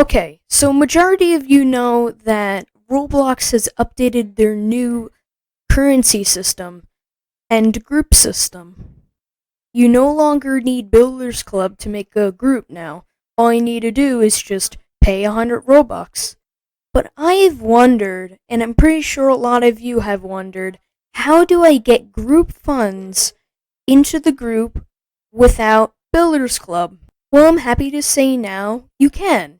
Okay, so majority of you know that Roblox has updated their new currency system and group system. You no longer need Builders Club to make a group now. All you need to do is just pay 100 Robux. But I've wondered, and I'm pretty sure a lot of you have wondered, how do I get group funds into the group without Builders Club? Well, I'm happy to say now you can.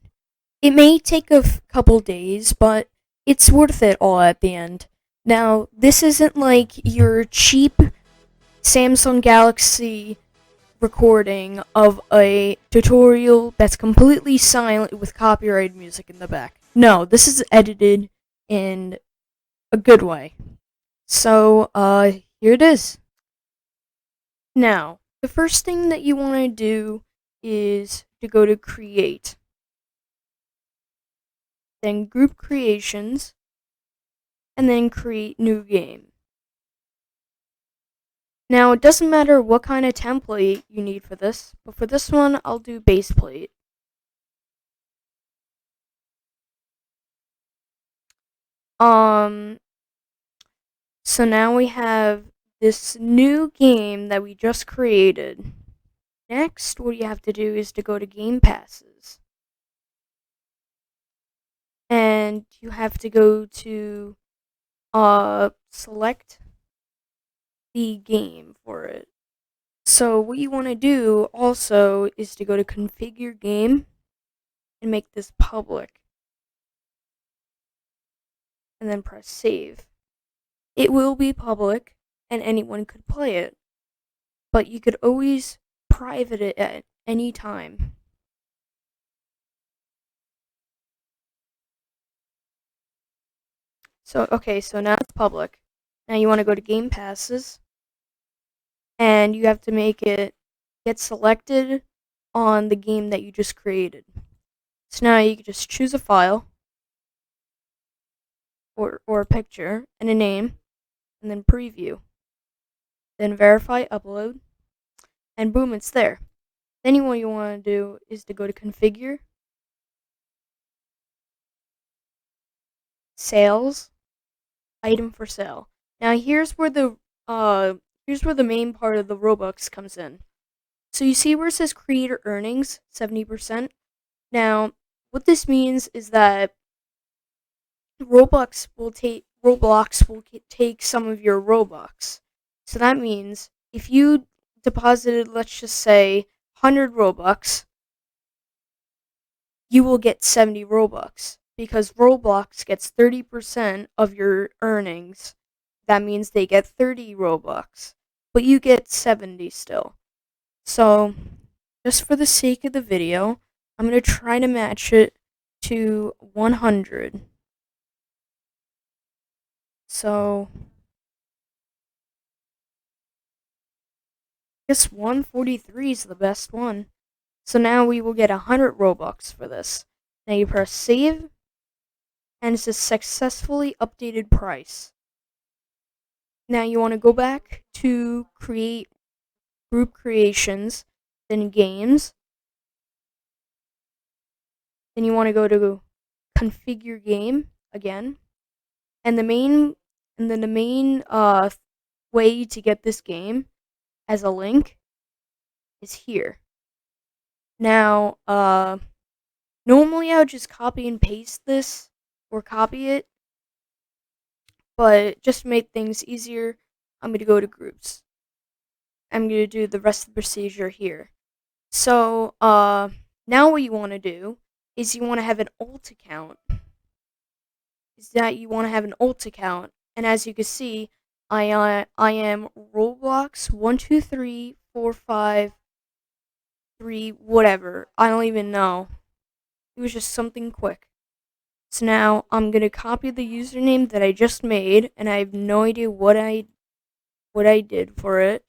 It may take a couple days, but it's worth it all at the end. Now, this isn't like your cheap Samsung Galaxy recording of a tutorial that's completely silent with copyrighted music in the back. No, this is edited in a good way. So, here it is. Now, the first thing that you want to do is to go to Create, then Group Creations, and then Create New Game. Now, it doesn't matter what kind of template you need for this, but for this one, I'll do base plate. So now we have this new game that we just created. Next, what you have to do is to go to Game Passes. And you have to go to select the game for it. So what you want to do also is to go to Configure Game and make this public. And then press Save. It will be public and anyone could play it. But you could always private it at any time. So now it's public. Now you want to go to Game Passes, and you have to make it get selected on the game that you just created. So now you can just choose a file, or a picture, and a name, and then preview. Then verify upload, and boom, it's there. Then what you want to do is to go to Configure, Sales, Item for Sale. Now here's where the main part of the Robux comes in. So you see where it says creator earnings, 70%? Now, what this means is that Roblox will take some of your Robux. So that means if you deposited, let's just say, 100 Robux, you will get 70 Robux. Because Roblox gets 30% of your earnings. That means they get 30 Robux. But you get 70 still. So, just for the sake of the video, I'm going to try to match it to 100. So, I guess 143 is the best one. So now we will get 100 Robux for this. Now you press save, and it's a successfully updated price. Now you want to go back to create group creations, then games. Then you want to go to configure game again. And the main way to get this game as a link is here. Now, normally I would just copy and paste this or copy it, but just to make things easier, I'm going to go to groups. I'm going to do the rest of the procedure here. So, now what you want to do is you want to have an alt account. And as you can see, I am Roblox 123453 whatever. I don't even know. It was just something quick. So now I'm gonna copy the username that I just made, and I have no idea what I did for it.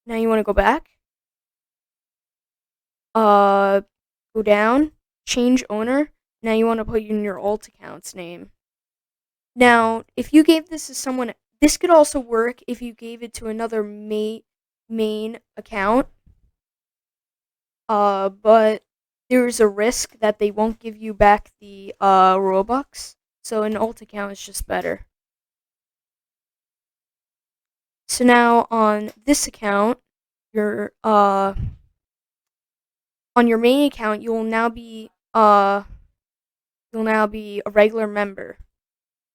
Now you want to go back. Go down, change owner. Now you want to put in your alt account's name. Now, if you gave this to someone, this could also work if you gave it to another main account. But there's a risk that they won't give you back the Robux. So an alt account is just better. So now on this account, your on your main account, you'll now be a regular member.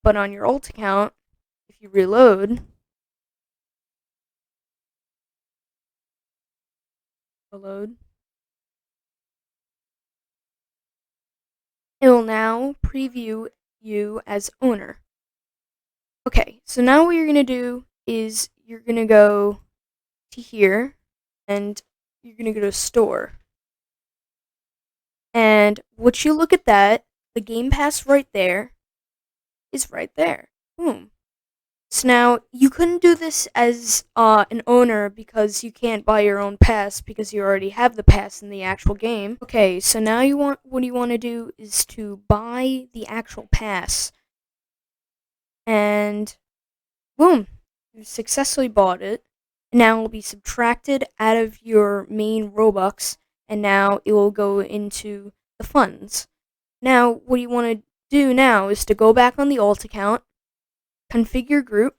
But on your alt account, if you reload, it will now preview you as owner. Okay, so now what you're gonna do is you're gonna go to here and you're gonna go to store. And once you look at that, the Game Pass right there is right there. Boom. So now you couldn't do this as an owner because you can't buy your own pass because you already have the pass in the actual game. Okay, so now what you want to do is to buy the actual pass. And boom, you successfully bought it. Now it will be subtracted out of your main Robux, and now it will go into the funds. Now, what you want to do now is to go back on the alt account, configure group,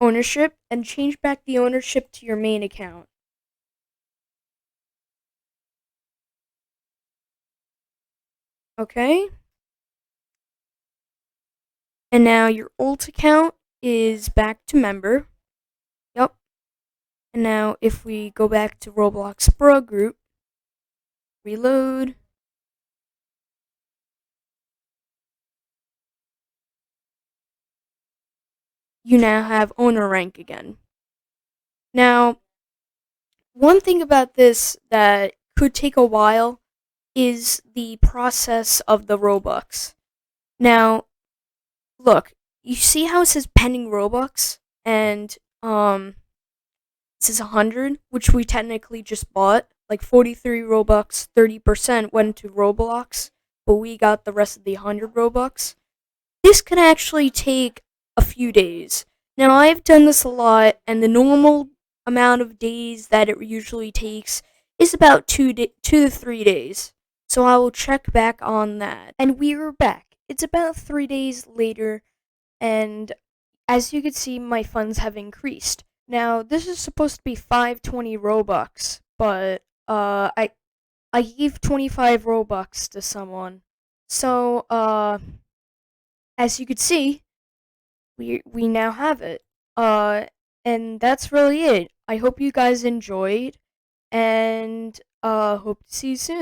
ownership, and change back the ownership to your main account. Okay? And now your alt account is back to member. Yep. And now if we go back to Roblox Pro group, reload, you now have owner rank again. Now, one thing about this that could take a while is the process of the Robux. Now, look, you see how it says pending Robux and it says 100, which we technically just bought. Like 43 Robux, 30% went to Roblox, but we got the rest of the 100 Robux. This can actually take a few days. Now, I've done this a lot, and the normal amount of days that it usually takes is about 2 to 3 days. So I will check back on that. And we are back. It's about 3 days later, and as you can see, my funds have increased. Now, this is supposed to be 520 Robux, but I gave 25 Robux to someone. So, as you can see, we now have it. And that's really it. I hope you guys enjoyed, and hope to see you soon.